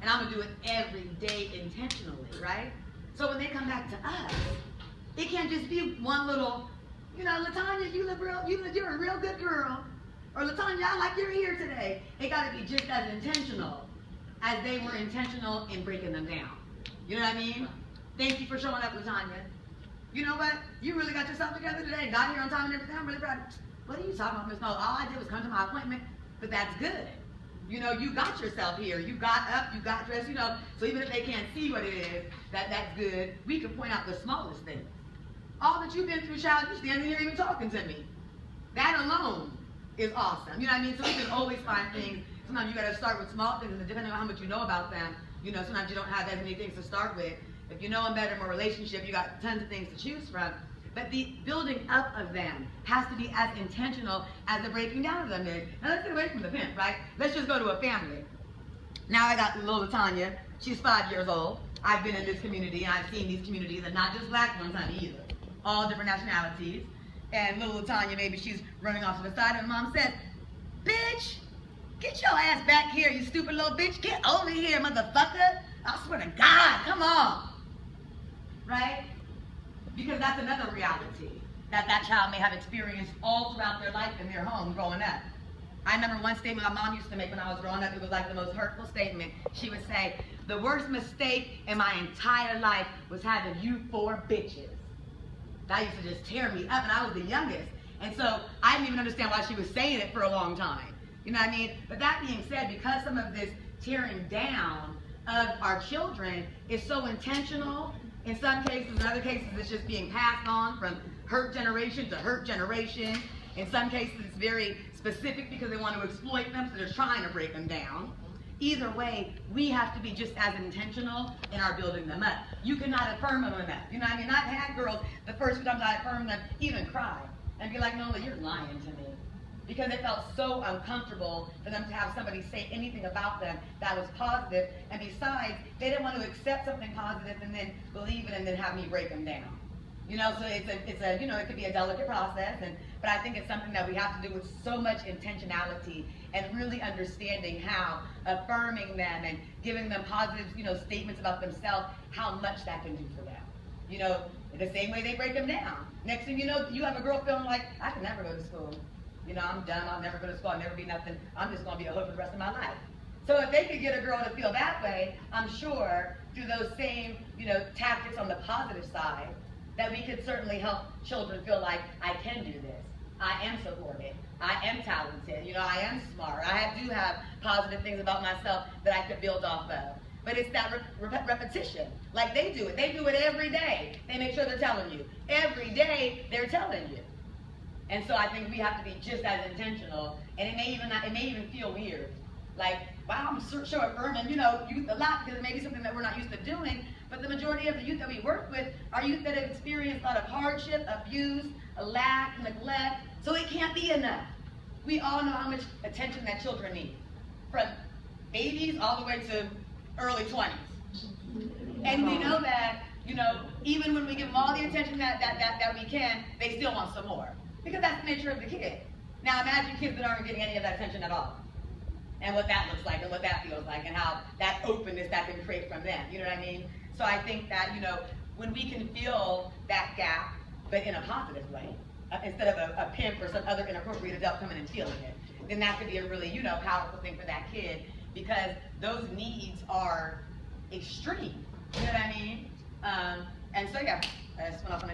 and I'm gonna do it every day intentionally, right? So when they come back to us, it can't just be one little, Latanya, you're a real good girl, or Latanya, I like you're here today. It gotta be just as intentional as they were intentional in breaking them down. You know what I mean? Thank you for showing up, Latanya. You know what? You really got yourself together today. Got here on time and everything. I'm really proud. What are you talking about, Miss Nola? All I did was come to my appointment, but that's good. You got yourself here. You got up, you got dressed, So even if they can't see what it is, that's good. We can point out the smallest things. All that you've been through, child, you're standing here even talking to me. That alone is awesome. You know what I mean? So we can always find things. Sometimes you got to start with small things, and depending on how much you know about them, sometimes you don't have as many things to start with. If you know them better, more relationship, you got tons of things to choose from. But the building up of them has to be as intentional as the breaking down of them is. Now let's get away from the pimp, right? Let's just go to a family. Now I got little Tanya. She's 5 years old. I've been in this community, and I've seen these communities, and not just black ones, honey, either. All different nationalities. And little Tanya, maybe she's running off to the side, and mom says, "Bitch, get your ass back here, you stupid little bitch. Get over here, motherfucker. I swear to God, come on." Right? Because that's another reality that child may have experienced all throughout their life in their home growing up. I remember one statement my mom used to make when I was growing up. It was like the most hurtful statement. She would say, "The worst mistake in my entire life was having you 4 bitches." That used to just tear me up, and I was the youngest. And so I didn't even understand why she was saying it for a long time. You know what I mean? But that being said, because some of this tearing down of our children is so intentional, in some cases, in other cases, it's just being passed on from hurt generation to hurt generation. In some cases, it's very specific because they want to exploit them, so they're trying to break them down. Either way, we have to be just as intentional in our building them up. You cannot affirm them enough. You know what I mean? I've had girls, the first few times I affirmed them, even cry and be like, "Nola, you're lying to me." Because it felt so uncomfortable for them to have somebody say anything about them that was positive. And besides, they didn't want to accept something positive and then believe it and then have me break them down. So it's a it could be a delicate process, but I think it's something that we have to do with so much intentionality and really understanding how affirming them and giving them positive, statements about themselves, how much that can do for them. The same way they break them down. Next thing you know, you have a girl feeling like, "I can never go to school. I'm done. I'll never go to school. I'll never be nothing. I'm just going to be a hood for the rest of my life." So if they could get a girl to feel that way, I'm sure through those same, tactics on the positive side, that we could certainly help children feel like, "I can do this. I am supported. I am talented. I am smart. I do have positive things about myself that I could build off of." But it's that repetition. Like they do it. They do it every day. They make sure they're telling you. Every day they're telling you. And so I think we have to be just as intentional, and it may even feel weird. Like, wow, I'm sure affirming, youth a lot because it may be something that we're not used to doing, but the majority of the youth that we work with are youth that have experienced a lot of hardship, abuse, a lack, neglect, so it can't be enough. We all know how much attention that children need, from babies all the way to early 20s. And we know that, even when we give them all the attention that we can, they still want some more. Because that's the nature of the kid. Now imagine kids that aren't getting any of that attention at all. And what that looks like and what that feels like and how that openness that can create from them. You know what I mean? So I think that, when we can fill that gap, but in a positive way, instead of a pimp or some other inappropriate adult coming and feeling it, then that could be a really, powerful thing for that kid, because those needs are extreme. You know what I mean? And so yeah, I just went off on a